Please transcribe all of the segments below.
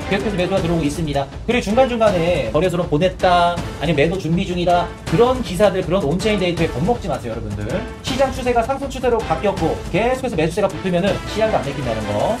계속해서 매도가 들어오고 있습니다. 그리고 중간중간에 거래소로 보냈다, 아니면 매도 준비 중이다, 그런 기사들, 그런 온체인 데이터에 겁먹지 마세요, 여러분들. 시장 추세가 상승 추세로 바뀌었고 계속해서 매수세가 붙으면은 시장도 안 내킨다는 거.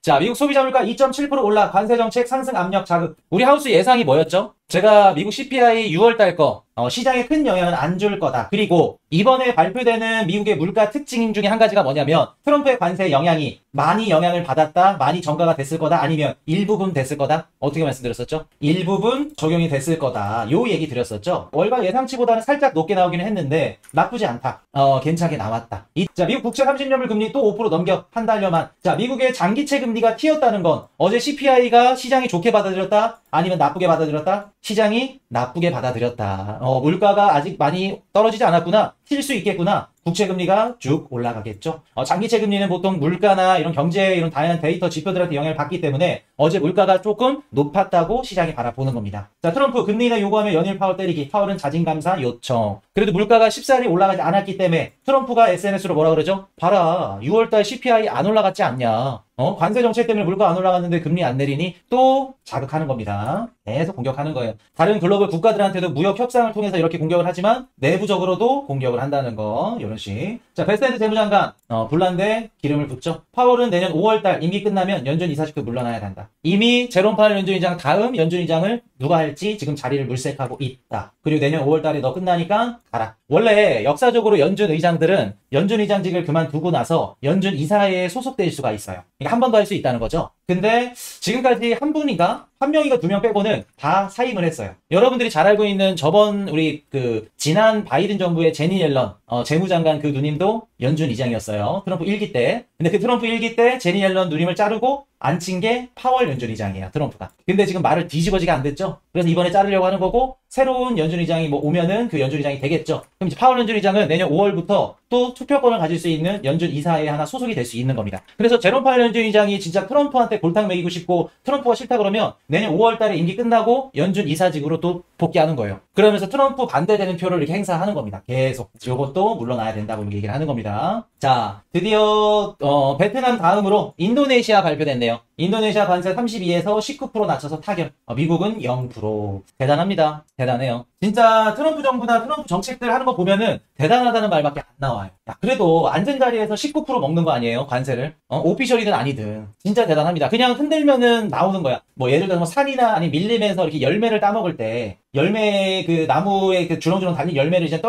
자, 미국 소비자 물가 2.7% 올라, 관세 정책 상승 압력 자극. 우리 하우스 예상이 뭐였죠? 제가 미국 CPI 6월달 거 시장에 큰 영향은 안 줄 거다. 그리고 이번에 발표되는 미국의 물가 특징 중에 한 가지가 뭐냐면 트럼프의 관세 영향이 많이 영향을 받았다, 많이 전가가 됐을 거다, 아니면 일부분 됐을 거다. 어떻게 말씀드렸었죠? 일부분 적용이 됐을 거다. 요 얘기 드렸었죠. 월가 예상치보다는 살짝 높게 나오기는 했는데 나쁘지 않다. 괜찮게 나왔다. 자, 미국 국채 30년물 금리 또 5% 넘겨, 한 달여만. 자, 미국의 장기채 금리가 튀었다는 건 어제 CPI가 시장이 좋게 받아들였다, 아니면 나쁘게 받아들였다? 시장이 나쁘게 받아들였다. 물가가 아직 많이 떨어지지 않았구나. 튈 수 있겠구나. 국채금리가 쭉 올라가겠죠. 장기채금리는 보통 물가나 이런 경제, 이런 다양한 데이터 지표들한테 영향을 받기 때문에 어제 물가가 조금 높았다고 시장이 바라보는 겁니다. 자, 트럼프 금리 인하 요구하며 연일 파월 때리기. 파월은 자진감사 요청. 그래도 물가가 쉽사리 올라가지 않았기 때문에 트럼프가 SNS로 뭐라 그러죠? 봐라, 6월달 CPI 안 올라갔지 않냐. 관세 정책 때문에 물가 안 올라갔는데 금리 안 내리니 또 자극하는 겁니다. 계속 공격하는 거예요. 다른 글로벌 국가들한테도 무역 협상을 통해서 이렇게 공격을 하지만 내부적으로도 공격을 한다는 거. 이런 식. 자, 베스트핸드 재무장관 불난데 기름을 붓죠. 파월은 내년 5월달 임기 끝나면 연준 이사직도 물러나야 한다. 이미 제롬 파월 연준의장 다음 연준의장을 누가 할지 지금 자리를 물색하고 있다. 그리고 내년 5월달에 너 끝나니까 가라. 원래 역사적으로 연준 의장들은 연준 의장직을 그만두고 나서 연준 이사회에 소속될 수가 있어요. 그러니까 한 번 더 할 수 있다는 거죠. 근데 지금까지 한 분인가? 한 명인가 두 명 빼고는 다 사임을 했어요. 여러분들이 잘 알고 있는 저번 우리 지난 바이든 정부의 제니 옐런 재무장관 그 누님도 연준 의장이었어요. 트럼프 1기 때. 근데 그 트럼프 1기 때 제니 옐런 누님을 자르고 앉힌 게 파월 연준 의장이에요, 트럼프가. 근데 지금 말을 뒤집어지게 안 됐죠? 그래서 이번에 자르려고 하는 거고, 새로운 연준 의장이 오면은 그 연준 의장이 되겠죠. 그럼 이제 파월 연준 의장은 내년 5월부터 또 투표권을 가질 수 있는 연준 이사회에 하나 소속이 될 수 있는 겁니다. 그래서 제롬 파월 연준 의장이 진짜 트럼프한테 골탕 먹이고 싶고 트럼프가 싫다 그러면 내년 5월 달에 임기 끝나고 연준 이사직으로 또 복귀하는 거예요. 그러면서 트럼프 반대되는 표를 이렇게 행사하는 겁니다. 계속. 이것도 물러나야 된다고 이렇게 얘기를 하는 겁니다. 자, 드디어 베트남 다음으로 인도네시아 발표됐네요. 인도네시아 관세 32에서 19% 낮춰서 타결. 미국은 0%. 대단합니다. 대단해요. 진짜 트럼프 정부나 트럼프 정책들 하는 거 보면은 대단하다는 말밖에 안 나와요. 야, 그래도 앉은 자리에서 19% 먹는 거 아니에요? 관세를. 오피셜이든 아니든. 진짜 대단합니다. 그냥 흔들면은 나오는 거야. 뭐 예를 들어서 산이나 아니 밀림에서 이렇게 열매를 따먹을 때 열매 나무에 주렁주렁 달린 열매를 이제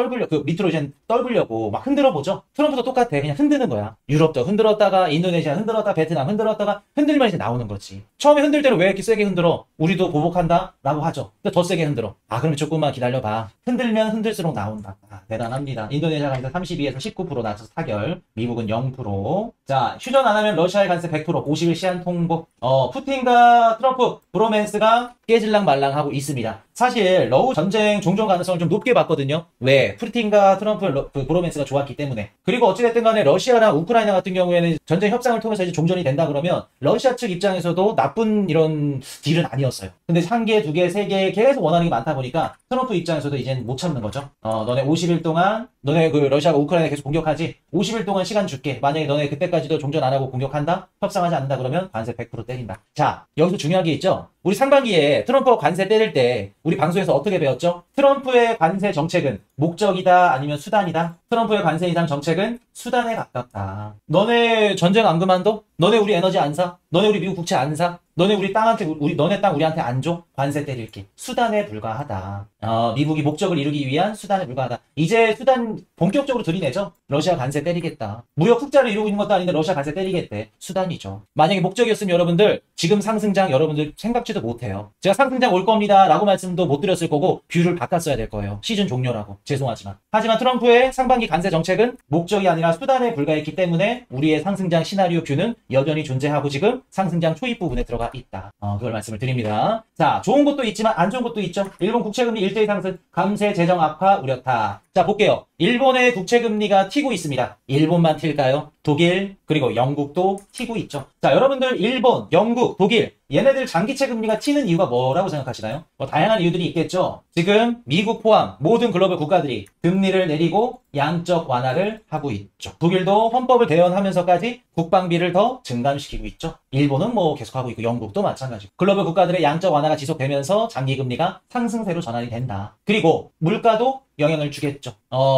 밑으로 이제 떨구려고 막 흔들어 보죠. 트럼프도 똑같아. 그냥 흔드는 거야. 유럽도 흔들었다가 인도네시아 흔들었다가 베트남 흔들었다가 흔들면 이제 나오는 거지. 처음에 흔들 때는 왜 이렇게 세게 흔들어? 우리도 보복한다? 라고 하죠. 근데 더 세게 흔들어. 그러면 조금만 기다려봐. 흔들면 흔들수록 나온다. 대단합니다. 인도네시아가 이제 32에서 19% 낮춰서 타결. 미국은 0%. 자, 휴전 안 하면 러시아의 관세 100%. 50일 시한 통보. 푸틴과 트럼프 브로맨스가 깨질랑 말랑하고 있습니다. 사실 러우 전쟁 종전 가능성을 좀 높게 봤거든요. 왜? 푸틴과 트럼프 브로맨스가 좋았기 때문에. 그리고 어찌됐든 간에 러시아랑 우크라이나 같은 경우에는 전쟁 협상을 통해서 이제 종전이 된다 그러면 러시아 측 입장에서도 나쁜 이런 딜은 아니었어요. 근데 한 개, 두 개, 세 개 계속 원하는 게 많다 보니까 트럼프 입장에서도 이젠 못 참는 거죠. 너네 50일 동안 너네 러시아가 우크라이나 계속 공격하지? 50일 동안 시간 줄게. 만약에 너네 그때까지도 종전 안 하고 공격한다? 협상하지 않는다 그러면 관세 100% 때린다. 자, 여기서 중요한 게 있죠? 우리 상반기에 트럼프가 관세 때릴 때 우리 방송에서 어떻게 배웠죠? 트럼프의 관세 정책은 목적이다 아니면 수단이다? 트럼프의 관세 인상 정책은 수단에 가깝다. 너네 전쟁 안 그만둬? 너네 우리 에너지 안 사? 너네 우리 미국 국채 안 사? 너네 우리 땅한테 너네 땅 우리한테 안 줘? 관세 때릴게. 수단에 불과하다. 미국이 목적을 이루기 위한 수단에 불과하다. 이제 수단 본격적으로 들이내죠. 러시아 관세 때리겠다. 무역 흑자를 이루고 있는 것도 아닌데 러시아 관세 때리겠대. 수단이죠. 만약에 목적이었으면 여러분들 지금 상승장 여러분들 생각지도 못해요. 제가 상승장 올 겁니다 라고 말씀도 못 드렸을 거고 뷰를 바꿨어야 될 거예요. 시즌 종료라고. 죄송하지만. 하지만 트럼프의 상반기 관세 정책은 목적이 아니라 수단에 불과했기 때문에 우리의 상승장 시나리오 뷰는 여전히 존재하고 지금 상승장 초입 부분에 들어가 있다. 그걸 말씀을 드립니다. 자, 좋은 것도 있지만 안 좋은 것도 있죠. 일본 국채금리 일제히 상승, 감세 재정 악화 우려타. 자, 볼게요. 일본의 국채금리가 튀고 있습니다. 일본만 튈까요? 독일, 그리고 영국도 튀고 있죠. 자, 여러분들 일본, 영국, 독일 얘네들 장기채 금리가 튀는 이유가 뭐라고 생각하시나요? 뭐 다양한 이유들이 있겠죠. 지금 미국 포함 모든 글로벌 국가들이 금리를 내리고 양적 완화를 하고 있죠. 독일도 헌법을 개헌하면서까지 국방비를 더 증감시키고 있죠. 일본은 뭐 계속하고 있고 영국도 마찬가지고 글로벌 국가들의 양적 완화가 지속되면서 장기금리가 상승세로 전환이 된다. 그리고 물가도 영향을 주겠죠.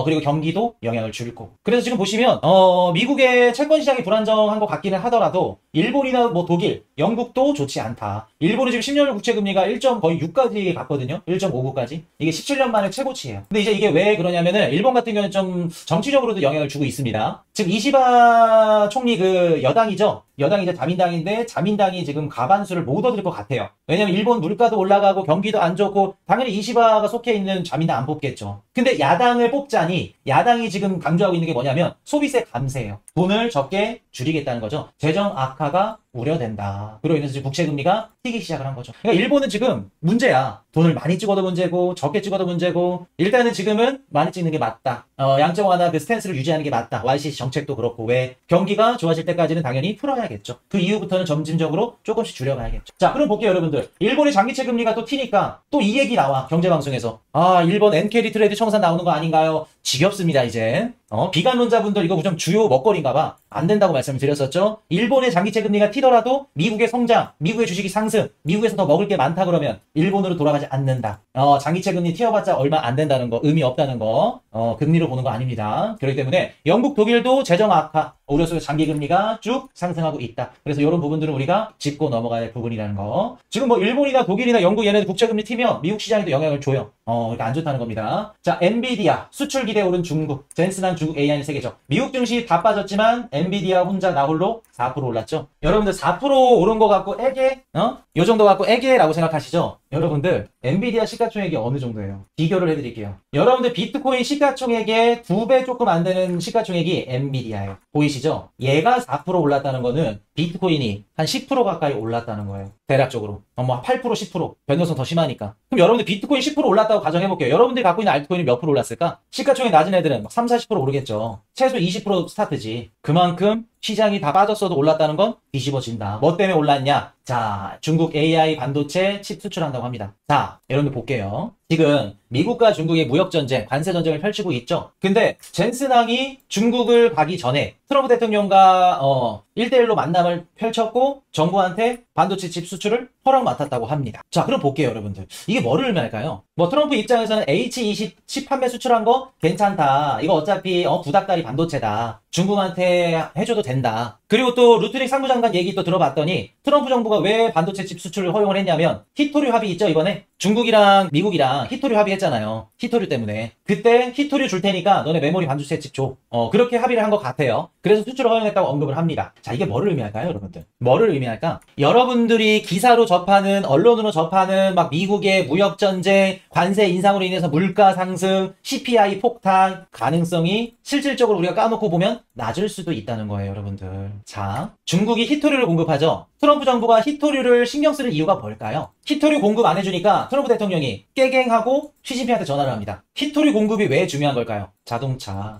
그리고 경기도 영향을 줄 거고. 그래서 지금 보시면 미국의 채권 시장이 불안정한 것 같기는 하더라도 일본이나 뭐 독일, 영국도 좋지 않다. 일본은 지금 10년 국채 금리가 1.6까지 갔거든요. 1.59까지. 이게 17년 만에 최고치예요. 근데 이제 이게 왜 그러냐면은 일본 같은 경우는 좀 정치적으로도 영향을 주고 있습니다. 지금 이시바 총리 그 여당이죠. 여당이 이제 자민당인데 자민당이 지금 과반수를 못 얻을 것 같아요. 왜냐면 일본 물가도 올라가고 경기도 안 좋고 당연히 이시바가 속해 있는 자민당 안 뽑겠죠. 근데 야당을 뽑자니 야당이 지금 강조하고 있는 게 뭐냐면 소비세 감세예요. 돈을 적게 줄이겠다는 거죠. 재정 악화가 우려된다. 그로 인해서 지금 국채금리가 튀기 시작을 한 거죠. 그러니까 일본은 지금 문제야. 돈을 많이 찍어도 문제고 적게 찍어도 문제고 일단은 지금은 많이 찍는 게 맞다. 양적 완화 그 스탠스를 유지하는 게 맞다. YCC 정책도 그렇고 왜 경기가 좋아질 때까지는 당연히 풀어야겠죠. 그 이후부터는 점진적으로 조금씩 줄여가야겠죠. 자, 그럼 볼게요 여러분들. 일본의 장기채 금리가 또 튀니까 또 이 얘기 나와. 경제방송에서. 아, 일본 엔캐리 트레이드 청산 나오는 거 아닌가요? 지겹습니다 이제. 비관론자분들 이거 좀 주요 먹거리인가 봐. 안 된다고 말씀을 드렸었죠. 일본의 장기채 금리가 튀더라도 미국의 성장, 미국의 주식이 상승, 미국에서 더 먹을 게 많다 그러면 일본으로 돌아가지 않는다. 장기채 금리 튀어봤자 얼마 안 된다는 거, 의미 없다는 거, 금리로 보는 거 아닙니다. 그렇기 때문에 영국, 독일도 재정 악화, 우려 속에서 장기 금리가 쭉 상승하고 있다. 그래서 이런 부분들은 우리가 짚고 넘어가야 할 부분이라는 거. 지금 뭐 일본이나 독일이나 영국 얘네들 국채 금리 튀면 미국 시장에도 영향을 줘요. 그러니까 안 좋다는 겁니다. 자, 엔비디아 수출 기대 오른 중국, 젠슨한 중국 AI 세계죠. 미국 증시 다 빠졌지만 엔비디아 혼자 나홀로 4% 올랐죠. 여러분들 4% 오른 거 갖고 애게? 요 정도 갖고 애게라고 생각하시죠? 여러분들 엔비디아 시가총액이 어느 정도예요? 비교를 해드릴게요. 여러분들 비트코인 시가총액의 2배 조금 안 되는 시가총액이 엔비디아예요. 보이시죠? 얘가 4% 올랐다는 거는 비트코인이 한 10% 가까이 올랐다는 거예요. 대략적으로. 뭐 8%, 10%. 변동성 더 심하니까. 그럼 여러분들 비트코인 10% 올랐다고 가정해볼게요. 여러분들이 갖고 있는 알트코인이 몇 프로 올랐을까? 시가총액 낮은 애들은 막 3, 40% 오르겠죠. 최소 20% 스타트지. 그만큼 시장이 다 빠졌어도 올랐다는 건 뒤집어진다. 뭐 때문에 올랐냐? 자, 중국 AI 반도체 칩 수출한다고 합니다. 자, 여러분들 볼게요. 지금 미국과 중국의 무역전쟁, 관세전쟁을 펼치고 있죠. 근데 젠슨왕이 중국을 가기 전에 트럼프 대통령과 1대1로 만남을 펼쳤고 정부한테 반도체 칩 수출을 허락 맡았다고 합니다. 자, 그럼 볼게요 여러분들. 이게 뭐를 의미할까요? 뭐 트럼프 입장에서는 H20 칩 판매 수출한 거 괜찮다. 이거 어차피 구닥다리 반도체다. 중국한테 해줘도 된다. 그리고 또 루트릭 상부장관 얘기 또 들어봤더니 트럼프 정부가 왜 반도체 칩 수출을 허용을 했냐면 히토류 합의 있죠 이번에? 중국이랑 미국이랑 히토류 합의했잖아요. 히토류 때문에. 그때 히토류 줄 테니까 너네 메모리 반도체 칩 줘. 그렇게 합의를 한 것 같아요. 그래서 수출을 허용했다고 언급을 합니다. 자, 이게 뭐를 의미할까요 여러분들? 뭐를 의미할까? 여러분들이 기사로 접하는 언론으로 접하는 막 미국의 무역전쟁, 관세 인상으로 인해서 물가 상승, CPI 폭탄 가능성이 실질적으로 우리가 까놓고 보면 낮을 수도 있다는 거예요 여러분들. 자, 중국이 히토류를 공급하죠. 트럼프 정부가 히토류를 신경 쓸 이유가 뭘까요? 히토류 공급 안 해주니까 트럼프 대통령이 깨갱하고 시진핑한테 전화를 합니다. 히토류 공급이 왜 중요한 걸까요? 자동차.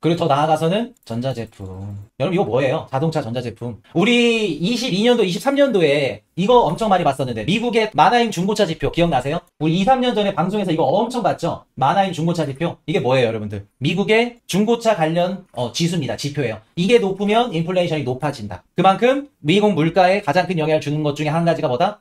그리고 더 나아가서는 전자제품. 여러분 이거 뭐예요? 자동차, 전자제품. 우리 22년도, 23년도에 이거 엄청 많이 봤었는데 미국의 마나임 중고차 지표 기억나세요? 우리 2, 3년 전에 방송에서 이거 엄청 봤죠? 마나임 중고차 지표. 이게 뭐예요 여러분들? 미국의 중고차 관련 지수입니다. 지표예요. 이게 높으면 인플레이션이 높아진다. 그만큼 미국 물가에 가장 큰 영향을 주는 것 중에 한 가지가 뭐다?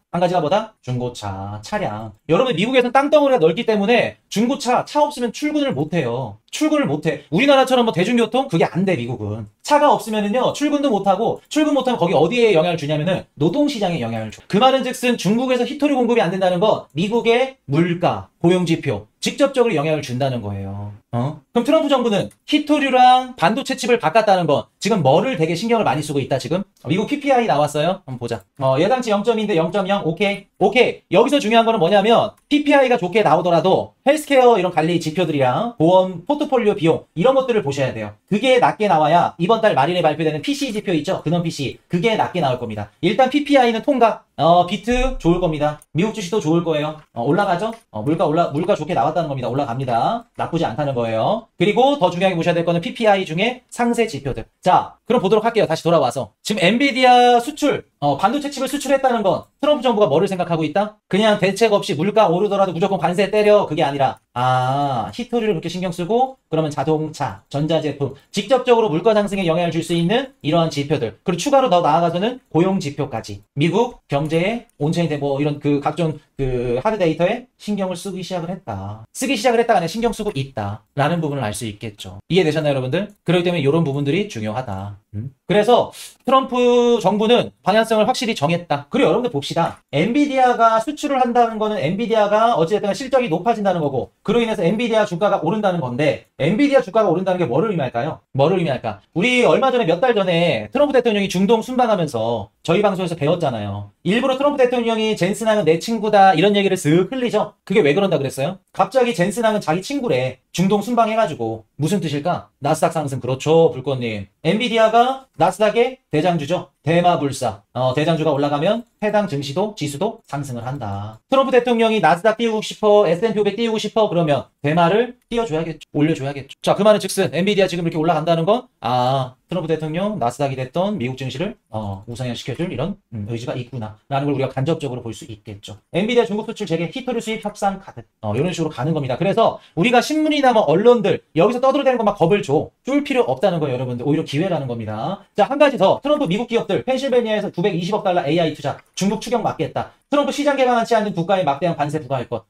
중고차, 차량. 여러분 미국에서는 땅덩어리가 넓기 때문에 중고차, 차 없으면 출근을 못해요. 출근을 못해. 우리나라처럼 뭐 대중교통? 그게 안 돼, 미국은. 차가 없으면은요, 출근 못하면 거기 어디에 영향을 주냐면은, 노동시장에 영향을 줘. 그 말은 즉슨 중국에서 히토류 공급이 안 된다는 건, 미국의 물가, 고용지표, 직접적으로 영향을 준다는 거예요. 그럼 트럼프 정부는 히토류랑 반도체 칩을 바꿨다는 건, 지금 뭐를 되게 신경을 많이 쓰고 있다, 지금? 미국 PPI 나왔어요? 한번 보자. 예상치 0.2인데 0.0, 오케이. 여기서 중요한 거는 뭐냐면, PPI가 좋게 나오더라도, 헬스케어 이런 관리 지표들이랑 보험, 포트폴리오 비용 이런 것들을 보셔야 돼요. 그게 낮게 나와야 이번 달 말일에 발표되는 PC 지표 있죠? 근원 PC. 그게 낮게 나올 겁니다. 일단 PPI는 통과. 비트 좋을 겁니다. 미국 주식도 좋을 거예요. 올라가죠? 물가 좋게 나왔다는 겁니다. 올라갑니다. 나쁘지 않다는 거예요. 그리고 더 중요하게 보셔야 될 거는 PPI 중에 상세 지표들. 자, 그럼 보도록 할게요. 다시 돌아와서. 지금 엔비디아 수출, 반도체 칩을 수출했다는 건 트럼프 정부가 뭐를 생각하고 있다? 그냥 대책 없이 물가 오르더라도 무조건 관세 때려. 그게 아니라, 히토리를 그렇게 신경 쓰고, 그러면 자동차, 전자제품, 직접적으로 물가 상승에 영향을 줄 수 있는 이러한 지표들. 그리고 추가로 더 나아가서는 고용 지표까지. 미국 경제에 온천이 되고, 이런 각종 하드 데이터에 신경을 쓰기 시작을 했다. 쓰기 시작을 했다가 아니라 신경 쓰고 있다. 라는 부분을 알 수 있겠죠. 이해되셨나요, 여러분들? 그렇기 때문에 이런 부분들이 중요하다. 그래서 트럼프 정부는 방향성을 확실히 정했다. 그리고 여러분들 봅시다. 엔비디아가 수출을 한다는 거는 엔비디아가 어찌됐든 실적이 높아진다는 거고, 그로 인해서 엔비디아 주가가 오른다는 건데, 엔비디아 주가가 오른다는 게 뭐를 의미할까요? 뭐를 의미할까? 우리 얼마 전에 몇 달 전에 트럼프 대통령이 중동 순방하면서 저희 방송에서 배웠잖아요. 일부러 트럼프 대통령이 젠슨항은 내 친구다 이런 얘기를 쓱 흘리죠. 그게 왜 그런다 그랬어요? 갑자기 젠슨항은 자기 친구래. 중동 순방해가지고 무슨 뜻일까? 나스닥 상승. 그렇죠, 불꽃님. 엔비디아가 나스닥의 대장주죠. 대마불사. 대장주가 올라가면 해당 증시도 지수도 상승을 한다. 트럼프 대통령이 나스닥 띄우고 싶어, S&P 500 띄우고 싶어 그러면 대마를 띄워줘야겠죠. 올려줘야겠죠. 자, 그 말은 즉슨 엔비디아 지금 이렇게 올라간다는 건 트럼프 대통령 나스닥이 됐던 미국 증시를 우상향시켜줄 이런 의지가 있구나 라는 걸 우리가 간접적으로 볼 수 있겠죠. 엔비디아 중국 수출 재개 히토리 수입 협상 카드 이런 식으로 가는 겁니다. 그래서 우리가 신문이나 뭐 언론들 여기서 떠들어대는 거 막 겁을 줘. 쫄 필요 없다는 거예요, 여러분들. 오히려 기회라는 겁니다. 자, 한 가지 더. 트럼프 미국 기업들 펜실베니아에서 920억 달러 AI 투자. 중국 추경 막겠다. 트럼프 시장 개방하지 않는 국가에 막대한 관세 부과할 것.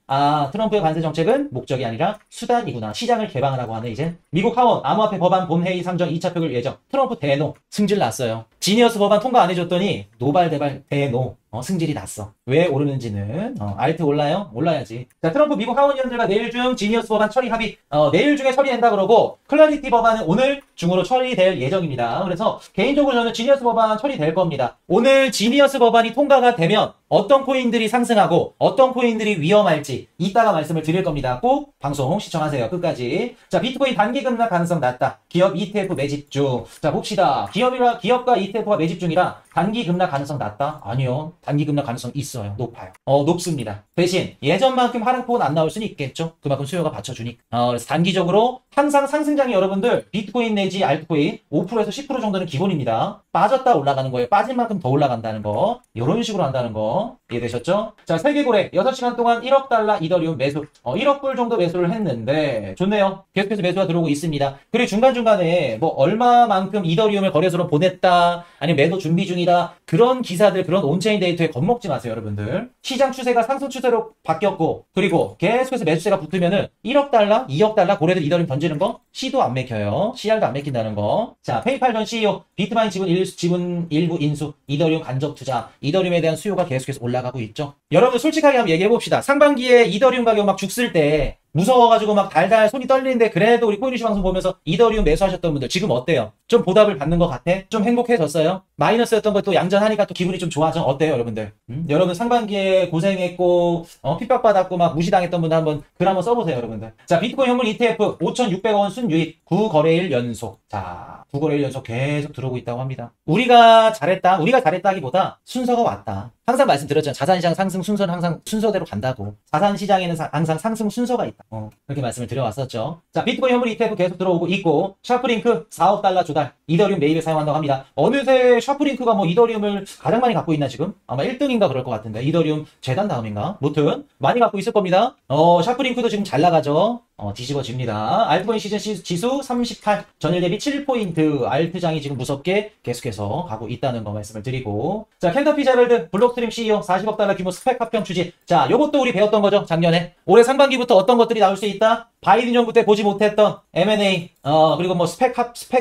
트럼프의 관세 정책은 목적이 아니라 수단이구나. 시장을 개방하라고 하네, 이제. 미국 하원, 암호화폐 법안 본회의 상정 2차 표결 예정. 트럼프 대노. 승질 났어요. 지니어스 법안 통과 안 해줬더니 노발대발 대노. 승질이 났어. 왜 오르는지는 알트 올라요? 올라야지. 자, 트럼프 미국 하원의원들과 내일 중 지니어스 법안 처리 합의. 내일 중에 처리된다 그러고 클래리티 법안은 오늘 중으로 처리될 예정입니다. 그래서 개인적으로 저는 지니어스 법안 처리될 겁니다. 오늘 지니어스 법안이 통과가 되면 어떤 코인들이 상승하고 어떤 코인들이 위험할지 이따가 말씀을 드릴 겁니다. 꼭 방송 시청하세요. 끝까지. 자, 비트코인 단기 급락 가능성 낮다. 기업 ETF 매집 중. 자, 봅시다. 기업과 ETF가 매집 중이라 단기 급락 가능성 낮다? 아니요. 단기 급락 가능성 있어요. 높아요. 높습니다. 대신 예전만큼 하락폭은 안 나올 수는 있겠죠. 그만큼 수요가 받쳐주니까. 그래서 단기적으로 항상 상승장이 여러분들 비트코인 내지 알트코인 5%에서 10% 정도는 기본입니다. 빠졌다 올라가는 거예요. 빠진 만큼 더 올라간다는 거. 이런 식으로 한다는 거. 이해되셨죠? 자, 세계고래 6시간 동안 1억 달러 이더리움 매수. 1억 불 정도 매수를 했는데 좋네요. 계속해서 매수가 들어오고 있습니다. 그리고 중간중간에 뭐 얼마만큼 이더리움을 거래소로 보냈다 아니면 매도 준비 중이다 그런 기사들 그런 온체인 데이터에 겁먹지 마세요, 여러분들. 시장 추세가 상승 추세로 바뀌었고 그리고 계속해서 매수세가 붙으면은 1억 달러, 2억 달러 고래들 이더리움 던지는 거 C도 안 맥혀요. CR도 안 맥힌다는 거. 자, 페이팔 전 CEO 비트마인 지분 일부 인수 이더리움 간접 투자 이더리움에 대한 수요가 계속해서 올라가고 있죠. 여러분 솔직하게 한번 얘기해봅시다. 상반기에 이더리움 가격 막 죽쓸 때 무서워가지고 막 달달 손이 떨리는데 그래도 우리 코인이슈 방송 보면서 이더리움 매수하셨던 분들 지금 어때요? 좀 보답을 받는 것 같아? 좀 행복해졌어요? 마이너스였던 것도 양전하니까 또 기분이 좀 좋아져? 어때요, 여러분들? 여러분 상반기에 고생했고 핍박받았고 막 무시당했던 분들 한번 글 한번 써보세요, 여러분들. 자, 비트코인 현물 ETF 5,600억 원 순유입 9거래일 연속. 자, 9거래일 연속 계속 들어오고 있다고 합니다. 우리가 잘했다기보다 순서가 왔다. 항상 말씀드렸잖아요. 자산시장 상승 순서는 항상 순서대로 간다고. 자산시장에는 항상 상승 순서가 있다. 그렇게 말씀을 드려왔었죠. 자, 비트코인 현물 ETF 계속 들어오고 있고 샤프링크 4억 달러 조달. 이더리움 매입에 사용한다고 합니다. 어느새 샤프링크가 뭐 이더리움을 가장 많이 갖고 있나 지금? 아마 1등인가 그럴 것 같은데. 이더리움 재단 다음인가? 무튼 많이 갖고 있을 겁니다. 샤프링크도 지금 잘 나가죠. 뒤집어집니다. 알트코인 시즌 지수 38, 전일 대비 7포인트. 알트장이 지금 무섭게 계속해서 가고 있다는 거 말씀을 드리고. 자, 켄터 피자럴드 블록스트림 CEO 40억 달러 규모 스펙 합병 추진. 자, 요것도 우리 배웠던 거죠, 작년에. 올해 상반기부터 어떤 것들이 나올 수 있다? 바이든 정부 때 보지 못했던 M&A, 그리고 뭐 스펙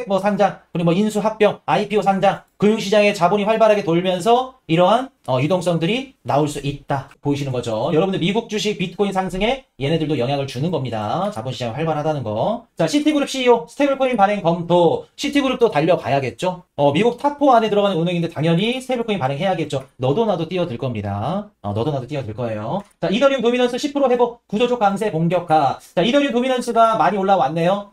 뭐 상장, 그리고 뭐 인수 합병, IPO 상장, 금융시장에 자본이 활발하게 돌면서 이러한 유동성들이 나올 수 있다. 보이시는 거죠. 여러분들 미국 주식 비트코인 상승에 얘네들도 영향을 주는 겁니다. 자본시장이 활발하다는 거. 자, 시티그룹 CEO 스테이블코인 발행 검토. 시티그룹도 달려가야겠죠. 미국 탑4 안에 들어가는 은행인데 당연히 스테이블코인 발행해야겠죠. 너도 나도 뛰어들 겁니다. 너도 나도 뛰어들 거예요. 자, 이더리움 도미넌스 10% 회복, 구조적 강세 본격화. 자, 이더리움 이더리움 도미넌스가 많이 올라왔네요.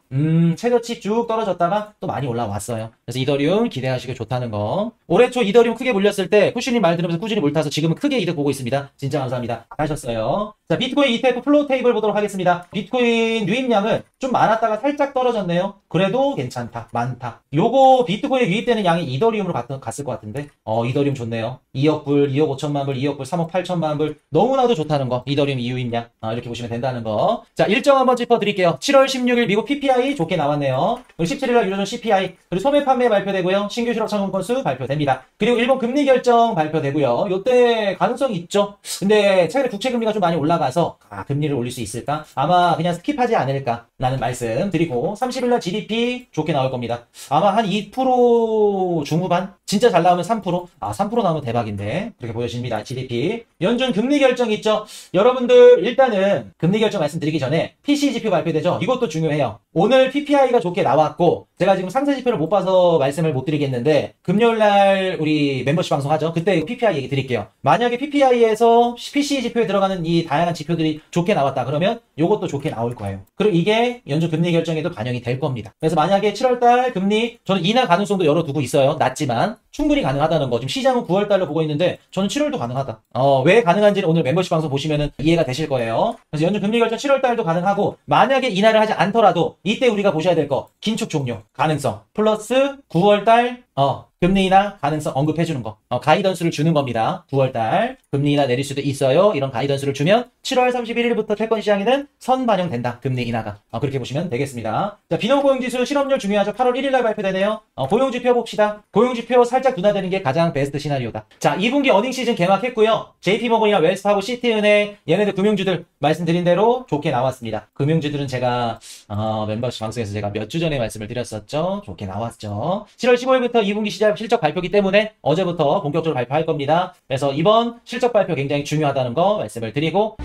최저치 쭉 떨어졌다가 또 많이 올라왔어요. 그래서 이더리움 기대하시기 좋다는 거. 올해 초 이더리움 크게 물렸을 때 쿠슈님 말 들으면서 꾸준히 몰타서 지금은 크게 이득 보고 있습니다. 진짜 감사합니다. 하셨어요. 자, 비트코인 ETF 플로우 테이블 보도록 하겠습니다. 비트코인 유입량은 좀 많았다가 살짝 떨어졌네요. 그래도 괜찮다. 많다. 요거 비트코인에 유입되는 양이 이더리움으로 갔을 것 같은데 이더리움 좋네요. 2억 불, 2억 5천만 불, 2억 불, 3억 8천만 불. 너무나도 좋다는 거. 이더리움 유입량. 이렇게 보시면 된다는 거. 자, 일정 한번 짚어드릴게요. 7월 16일 미국 PPI 좋게 나왔네요. 그리고 17일날 유로존 CPI, 그리고 소매 판매 발표되고요. 신규 실업 청구 건수 발표됩니다. 그리고 일본 금리 결정 발표되고요. 요때 가능성이 있죠. 근데 최근에 국채 금리가 좀 많이 올라가서 금리를 올릴 수 있을까? 아마 그냥 스킵하지 않을까? 라는 말씀 드리고 30일날 GDP 좋게 나올 겁니다. 아마 한 2% 중후반? 진짜 잘 나오면 3%? 3% 나오면 대박인데 그렇게 보여집니다. GDP. 연준 금리 결정 있죠? 여러분들 일단은 금리 결정 말씀드리기 전에 PC 지표 발표되죠? 이것도 중요해요. 오늘 PPI가 좋게 나왔고 제가 지금 상세 지표를 못 봐서 말씀을 못 드리겠는데 금요일날 우리 멤버십 방송하죠? 그때 PPI 얘기 드릴게요. 만약에 PPI에서 PC 지표에 들어가는 이 다양한 지표들이 좋게 나왔다 그러면 이것도 좋게 나올 거예요. 그리고 이게 연준 금리 결정에도 반영이 될 겁니다. 그래서 만약에 7월달 금리 저는 인하 가능성도 열어두고 있어요. 낮지만 충분히 가능하다는 거. 지금 시장은 9월달로 보고 있는데 저는 7월도 가능하다. 왜 가능한지는 오늘 멤버십 방송 보시면 이해가 되실 거예요. 그래서 연준 금리 결정 7월달도 가능하고 만약에 인하를 하지 않더라도 이때 우리가 보셔야 될 거 긴축 종료 가능성 플러스 9월달 금리 인하 가능성 언급해주는 거. 가이던스를 주는 겁니다. 9월달 금리 인하 내릴 수도 있어요. 이런 가이던스를 주면 7월 31일부터 채권 시장에는 선반영된다. 금리 인하가. 그렇게 보시면 되겠습니다. 자, 비농고용지수 실업률 중요하죠. 8월 1일날 발표되네요. 고용지표 봅시다. 고용지표 살짝 둔화되는 게 가장 베스트 시나리오다. 자, 2분기 어닝 시즌 개막했고요. JP모건이나 웰스파고, 시티은행 얘네들 금융주들 말씀드린 대로 좋게 나왔습니다. 금융주들은 제가 멤버십 방송에서 제가 몇 주 전에 말씀을 드렸었죠. 좋게 나왔죠. 7월 15일부터 2분기 시작 실적 발표기 때문에 어제부터 본격적으로 발표할 겁니다. 그래서 이번 실적 발표 굉장히 중요하다는 거 말씀을 드리고